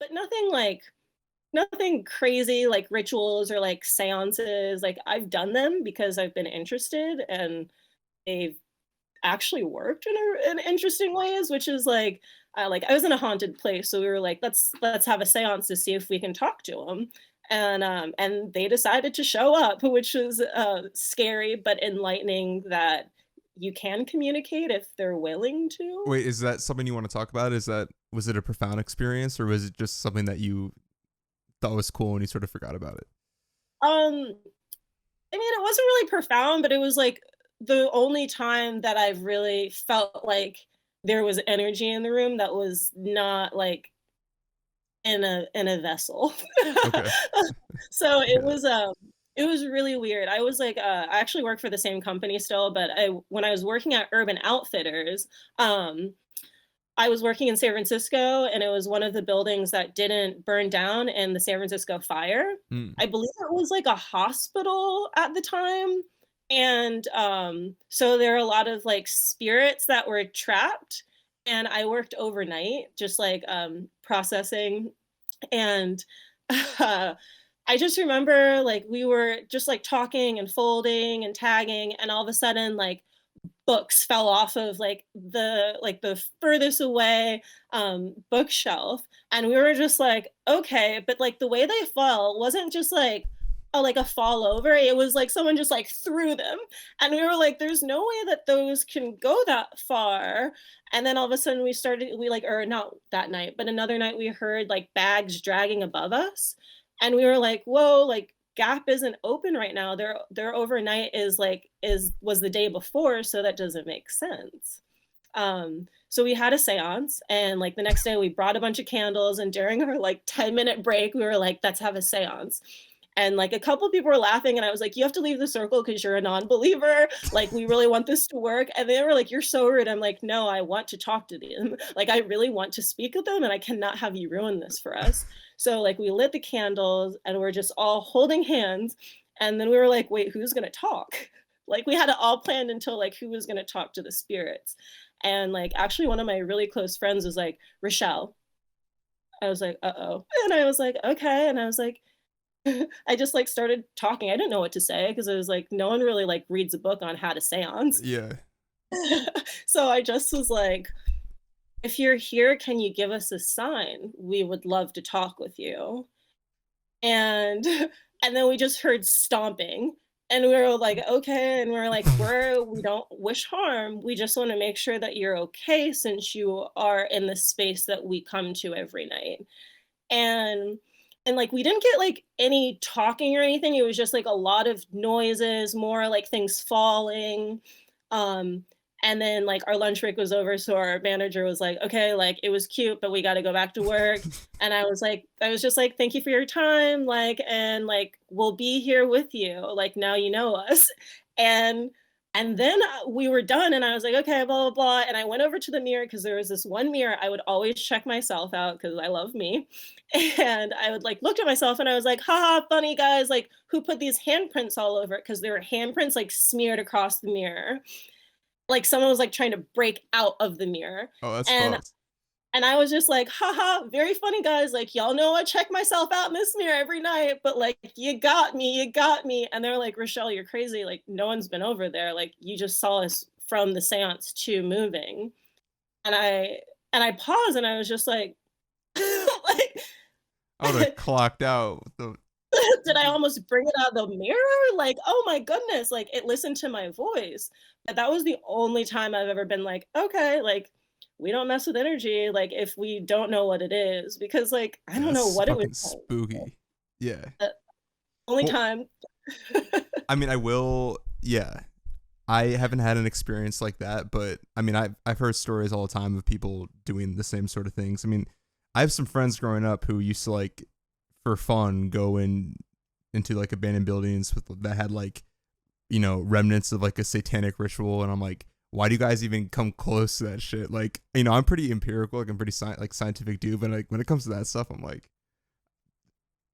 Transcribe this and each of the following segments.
but nothing crazy like rituals or like seances. Like I've done them because I've been interested and they've actually worked in interesting ways, which is like I was in a haunted place, so we were like, let's have a seance to see if we can talk to them. And they decided to show up, which was scary but enlightening that you can communicate if they're willing to. Wait, is that something you want to talk about? Was it a profound experience, or was it just something that you thought was cool and you sort of forgot about it? Um, I mean, it wasn't really profound, but it was like the only time that I've really felt like there was energy in the room that was not like in a vessel. Okay. So Yeah. it was really weird. I was like I actually work for the same company still, but I when I was working at Urban Outfitters, um I was working in San Francisco and it was one of the buildings that didn't burn down in the San Francisco fire. Mm. I believe it was like a hospital at the time. And so there are a lot of like spirits that were trapped. And I worked overnight, just like processing. And I just remember like we were just like talking and folding and tagging, and all of a sudden, like books fell off of like the furthest away bookshelf, and we were just like, okay, but like the way they fell wasn't just like a fall over. It was like someone just like threw them, and we were like, there's no way that those can go that far. And then all of a sudden we like, or not that night, but another night we heard like bags dragging above us, and we were like, whoa, like Gap isn't open right now. Their overnight is like is was the day before, so that doesn't make sense. So we had a seance, and like the next day we brought a bunch of candles, and during our like 10-minute break we were like, let's have a seance. And like a couple people were laughing, and I was like, you have to leave the circle because you're a non-believer, like we really want this to work. And they were like, you're so rude. I'm like, no, I want to talk to them. Like I really want to speak with them, and I cannot have you ruin this for us. So like we lit the candles and we're just all holding hands, and then we were like, wait, who's gonna talk? Like we had it all planned until like who was gonna talk to the spirits. And like actually one of my really close friends was like, Rachelle. I was like, uh-oh. And I was like, okay. And I was like, I just like started talking. I didn't know what to say because it was like no one really like reads a book on how to seance. Yeah. So I just was like, if you're here, can you give us a sign? We would love to talk with you. And and then we just heard stomping, and we were like, okay. And we are like, we don't wish harm. We just want to make sure that you're okay since you are in the space that we come to every night. And like we didn't get like any talking or anything. It was just like a lot of noises, more like things falling. Um and then like our lunch break was over, so our manager was like, okay, like it was cute, but we got to go back to work. And I was just like, thank you for your time, like, and like we'll be here with you, like now you know us. and and then we were done, and I was like, okay, blah blah blah. And I went over to the mirror because there was this one mirror I would always check myself out because I love me. And I would like look at myself and I was like, haha, funny guys, like who put these handprints all over it? Because there were handprints like smeared across the mirror. Like someone was like trying to break out of the mirror. Oh, that's And fucked. and I was just like, haha, very funny guys. Like, y'all know I check myself out in this mirror every night, but like, you got me, you got me. And they're like, Rochelle, you're crazy. Like, no one's been over there. Like, you just saw us from the seance to moving. And I paused and I was just like, like, I would have clocked out. did I almost bring it out of the mirror? Like, oh my goodness, like it listened to my voice. But that was the only time I've ever been like, okay, like we don't mess with energy, like if we don't know what it is, because like I don't know That's what it was fucking like. spooky. Yeah. The only Well, time. I mean, I will. Yeah, I haven't had an experience like that, but I mean, I've heard stories all the time of people doing the same sort of things. I mean, I have some friends growing up who used to like, for fun, go into like abandoned buildings that had like, remnants of like a satanic ritual, and I'm like, why do you guys even come close to that shit? Like, I'm pretty empirical, like I'm pretty like scientific dude, but like when it comes to that stuff, I'm like,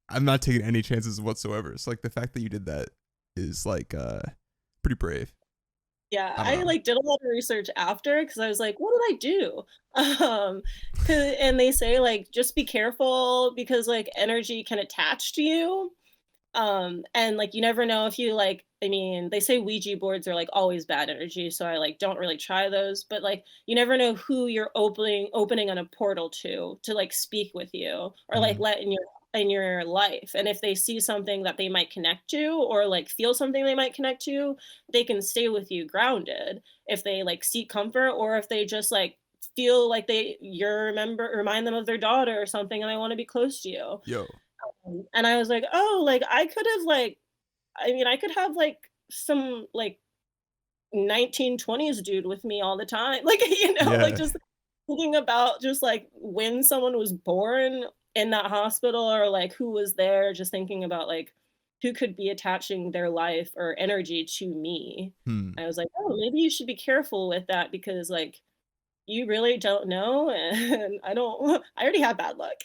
I'm not taking any chances whatsoever. So like the fact that you did that is like pretty brave. Yeah, I don't I, know. like, did a lot of research after because I was like, "What did I do?" Um, 'Cause and they say, like, just be careful because, like, energy can attach to you. And, like, you never know if you, like I mean, they say Ouija boards are, like, always bad energy, so I, like, don't really try those, but, like, you never know who you're opening on a portal to, like, speak with you or, like, Mhm. let in your life, and if they see something that they might connect to or, like, feel something they might connect to, they can stay with you grounded if they, like, seek comfort or if they just, like, feel like remind them of their daughter or something and they wanna be close to you. Yo. And I was like, "Oh, like, I could have, like I mean, I could have, like, some, like, 1920s dude with me all the time." Like, like, Yeah. just thinking about just, like, when someone was born in that hospital or, like, who was there, just thinking about, like, who could be attaching their life or energy to me. Hmm. I was like, "Oh, maybe you should be careful with that because, like, you really don't know, and I don't I already have bad luck."